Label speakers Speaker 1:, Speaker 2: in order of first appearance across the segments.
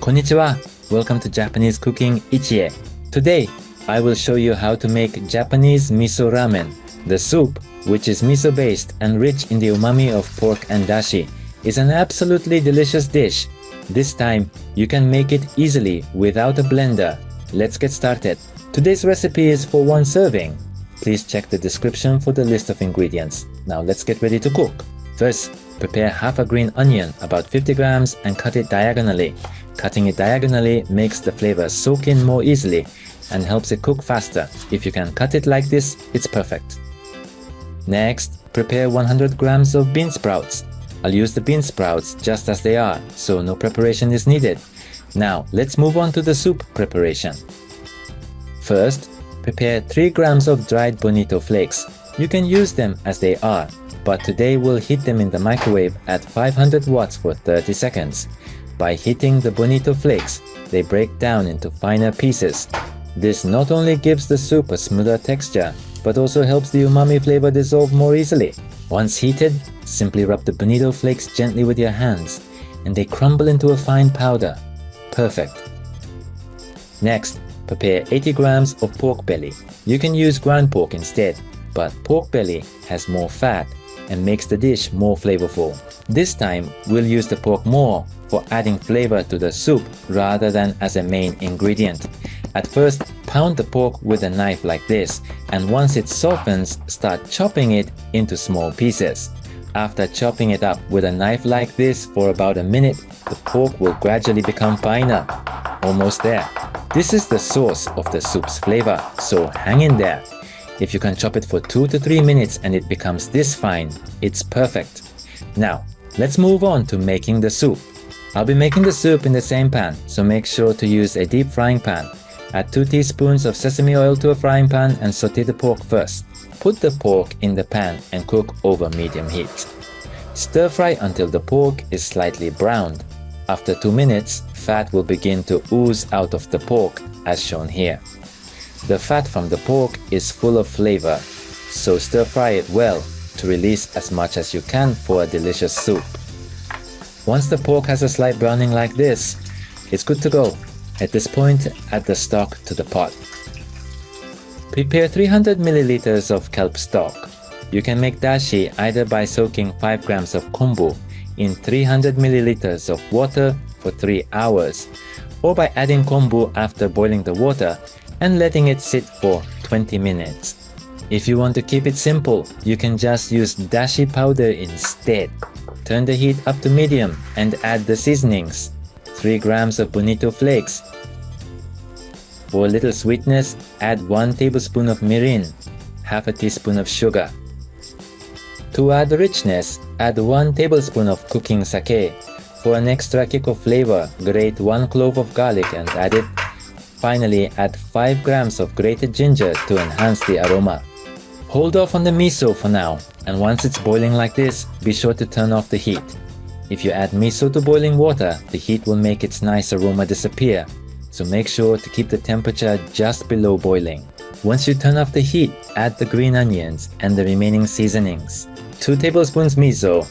Speaker 1: Konnichiwa! Welcome to Japanese Cooking Ichie. Today, I will show you how to make Japanese Miso Ramen. The soup, which is miso-based and rich in the umami of pork and dashi, is an absolutely delicious dish. This time, you can make it easily without a blender. Let's get started. Today's recipe is for one serving. Please check the description for the list of ingredients. Now let's get ready to cook. First, prepare half a green onion, about 50 grams, and cut it diagonally. Cutting it diagonally makes the flavor soak in more easily and helps it cook faster. If you can cut it like this, it's perfect. Next, prepare 100 grams of bean sprouts. I'll use the bean sprouts just as they are, so no preparation is needed. Now, let's move on to the soup preparation. First, prepare 3 grams of dried bonito flakes. You can use them as they are, but today we'll heat them in the microwave at 500 watts for 30 seconds. By heating the bonito flakes, they break down into finer pieces. This not only gives the soup a smoother texture, but also helps the umami flavor dissolve more easily. Once heated, simply rub the bonito flakes gently with your hands, and they crumble into a fine powder. Perfect. Next, prepare 80 grams of pork belly. You can use ground pork instead, but pork belly has more fat and makes the dish more flavorful. This time, we'll use the pork more for adding flavor to the soup rather than as a main ingredient. At first, pound the pork with a knife like this, and once it softens, start chopping it into small pieces. After chopping it up with a knife like this for about a minute, the pork will gradually become finer. Almost there. This is the source of the soup's flavor, so hang in there. If you can chop it for 2 to 3 minutes and it becomes this fine, it's perfect. Now, let's move on to making the soup. I'll be making the soup in the same pan, so make sure to use a deep frying pan. Add 2 teaspoons of sesame oil to a frying pan and saute the pork first. Put the pork in the pan and cook over medium heat. Stir fry until the pork is slightly browned. After 2 minutes, fat will begin to ooze out of the pork as shown here. The fat from the pork is full of flavor, so stir fry it well to release as much as you can for a delicious soup. Once the pork has a slight browning like this, it's good to go. At this point, add the stock to the pot. Prepare 300 milliliters of kelp stock. You can make dashi either by soaking 5 grams of kombu in 300 milliliters of water for 3 hours, or by adding kombu after boiling the water and letting it sit for 20 minutes. If you want to keep it simple, you can just use dashi powder instead. Turn the heat up to medium and add the seasonings. 3 grams of bonito flakes. For a little sweetness, add 1 tablespoon of mirin, half a teaspoon of sugar. To add richness, add 1 tablespoon of cooking sake. For an extra kick of flavor, grate 1 clove of garlic and add it. Finally, add 5 grams of grated ginger to enhance the aroma. Hold off on the miso for now, and once it's boiling like this, be sure to turn off the heat. If you add miso to boiling water, the heat will make its nice aroma disappear, so make sure to keep the temperature just below boiling. Once you turn off the heat, add the green onions and the remaining seasonings. 2 tablespoons miso,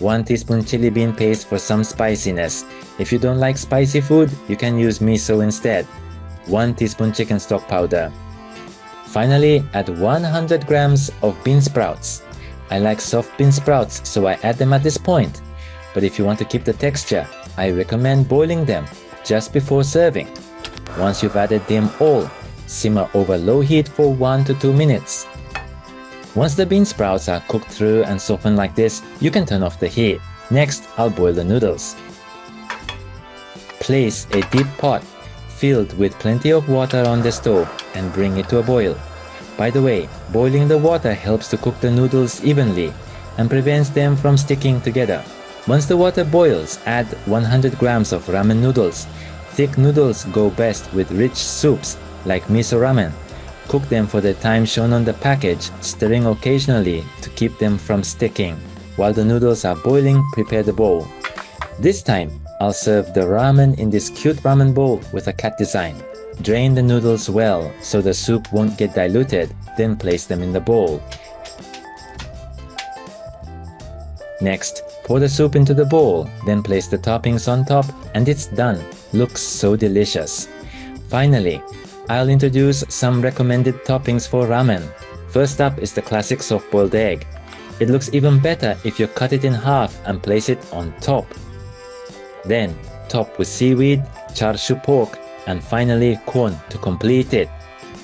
Speaker 1: 1 teaspoon chili bean paste for some spiciness. If you don't like spicy food, you can use miso instead. 1 teaspoon chicken stock powder. Finally, add 100 grams of bean sprouts. I like soft bean sprouts, so I add them at this point. But if you want to keep the texture, I recommend boiling them just before serving. Once you've added them all, simmer over low heat for 1 to 2 minutes. Once the bean sprouts are cooked through and softened like this, you can turn off the heat. Next, I'll boil the noodles. Place a deep pot filled with plenty of water on the stove and bring it to a boil. By the way, boiling the water helps to cook the noodles evenly and prevents them from sticking together. Once the water boils, add 100 grams of ramen noodles. Thick noodles go best with rich soups like miso ramen. Cook them for the time shown on the package, stirring occasionally to keep them from sticking. While the noodles are boiling, prepare the bowl. This time, I'll serve the ramen in this cute ramen bowl with a cat design. Drain the noodles well so the soup won't get diluted, then place them in the bowl. Next, Pour the soup into the bowl, then place the toppings on top, and it's done. Looks so delicious. Finally, I'll introduce some recommended toppings for ramen. First up is the classic soft-boiled egg. It looks even better if you cut it in half and place it on top. Then, top with seaweed, char siu pork, and finally corn to complete it.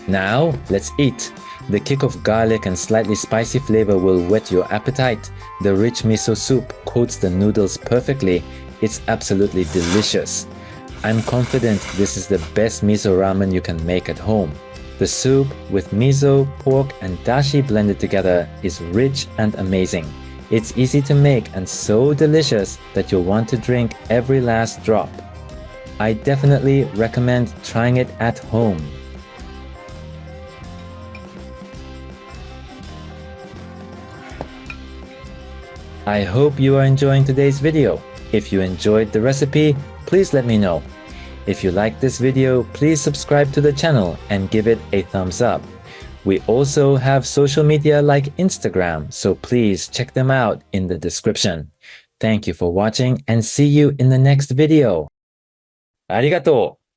Speaker 1: Now, let's eat. The kick of garlic and slightly spicy flavor will whet your appetite. The rich miso soup coats the noodles perfectly. It's absolutely delicious. I'm confident this is the best miso ramen you can make at home. The soup, with miso, pork, and dashi blended together, is rich and amazing. It's easy to make and so delicious that you'll want to drink every last drop. I definitely recommend trying it at home. I hope you are enjoying today's video. If you enjoyed the recipe, please let me know. If you like this video, please subscribe to the channel and give it a thumbs up. We also have social media like Instagram, so please check them out in the description. Thank you for watching and see you in the next video. ありがとう。